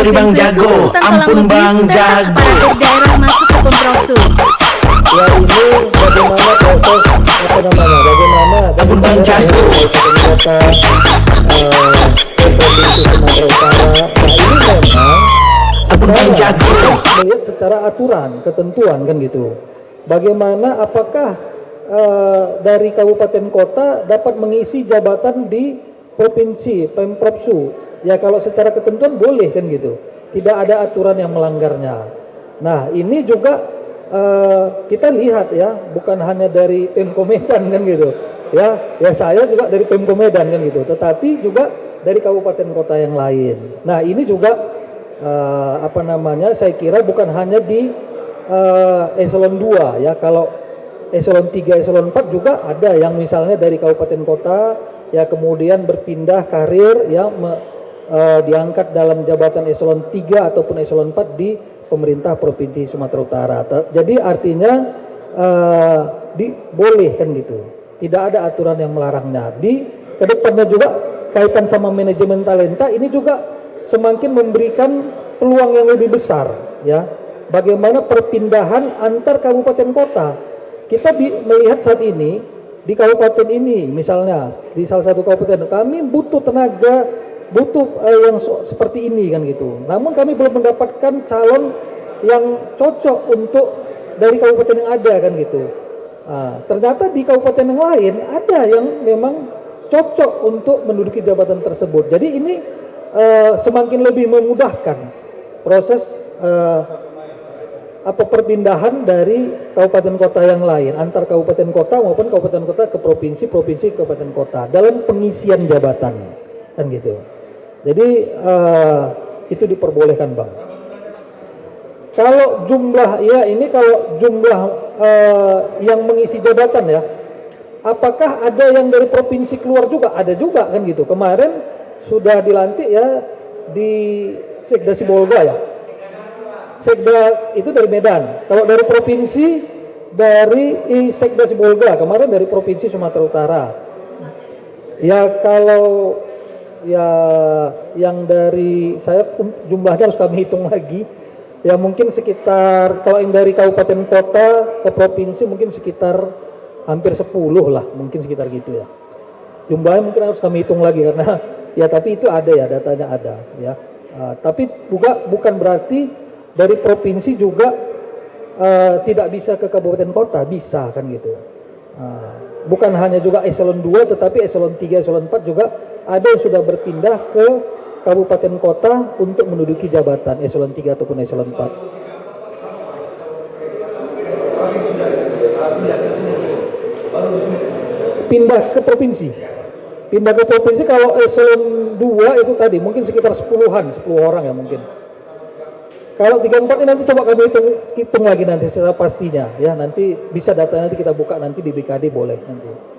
Sorry Bang Jago, ampun Bang Jago. Para daerah masuk ke Pemproksu. Ya ini bagaimana proses bagaimana Ampun Bang Jago. kota provinsi Sumatera Utara. Nah ini memang Ampun Bang Jago. melihat secara aturan, ketentuan kan gitu. Bagaimana apakah dari kabupaten kota dapat mengisi jabatan di provinsi Pemprovsu? Ya kalau secara ketentuan boleh kan gitu. Tidak ada aturan yang melanggarnya. Nah ini juga kita lihat ya, bukan hanya dari Pemko Medan kan gitu. Ya saya juga dari Pemko Medan kan gitu. Tetapi juga dari kabupaten kota yang lain. Nah ini juga saya kira bukan hanya di eselon 2 ya, kalau eselon 3, eselon 4 juga ada yang misalnya dari kabupaten kota ya kemudian berpindah karir ya diangkat dalam jabatan eselon 3 ataupun eselon 4 di pemerintah Provinsi Sumatera Utara. Jadi artinya boleh kan gitu. Tidak ada aturan yang melarangnya. Di kedepannya juga kaitan sama manajemen talenta ini juga semakin memberikan peluang yang lebih besar ya. Bagaimana perpindahan antar kabupaten kota. Kita melihat saat ini di kabupaten ini misalnya di salah satu kabupaten kami butuh tenaga, butuh yang seperti ini kan gitu. Namun kami belum mendapatkan calon yang cocok untuk dari kabupaten yang ada kan gitu. Ternyata di kabupaten yang lain ada yang memang cocok untuk menduduki jabatan tersebut. Jadi ini semakin lebih memudahkan proses perpindahan dari kabupaten kota yang lain antar kabupaten kota maupun kabupaten kota ke provinsi, provinsi ke kabupaten kota dalam pengisian jabatan kan gitu. Jadi itu diperbolehkan Bang. Kalau jumlah yang mengisi jabatan ya, apakah ada yang dari provinsi keluar juga? Ada juga kan gitu. Kemarin sudah dilantik ya di Sekda Sibolga ya. Sekda itu dari Medan. Kalau dari provinsi dari Sekda Sibolga, kemarin dari provinsi Sumatera Utara. Ya kalau ya yang dari saya jumlahnya harus kami hitung lagi. Ya mungkin sekitar kalau yang dari kabupaten kota ke provinsi mungkin sekitar hampir 10 lah, mungkin sekitar gitu ya. Jumlahnya mungkin harus kami hitung lagi karena ya tapi itu ada ya, datanya ada ya. Tapi juga bukan berarti dari provinsi juga tidak bisa ke kabupaten kota, bisa kan gitu. Bukan hanya juga eselon 2 tetapi eselon 3, eselon 4 juga ada yang sudah berpindah ke kabupaten kota untuk menduduki jabatan eselon 3 ataupun eselon 4. Pindah ke provinsi. Pindah ke provinsi kalau eselon 2 itu tadi mungkin sekitar 10 orang ya mungkin. Kalau 3, 4 ini nanti coba kami hitung lagi nanti secara pastinya ya, nanti bisa data nanti kita buka nanti di BKD boleh nanti.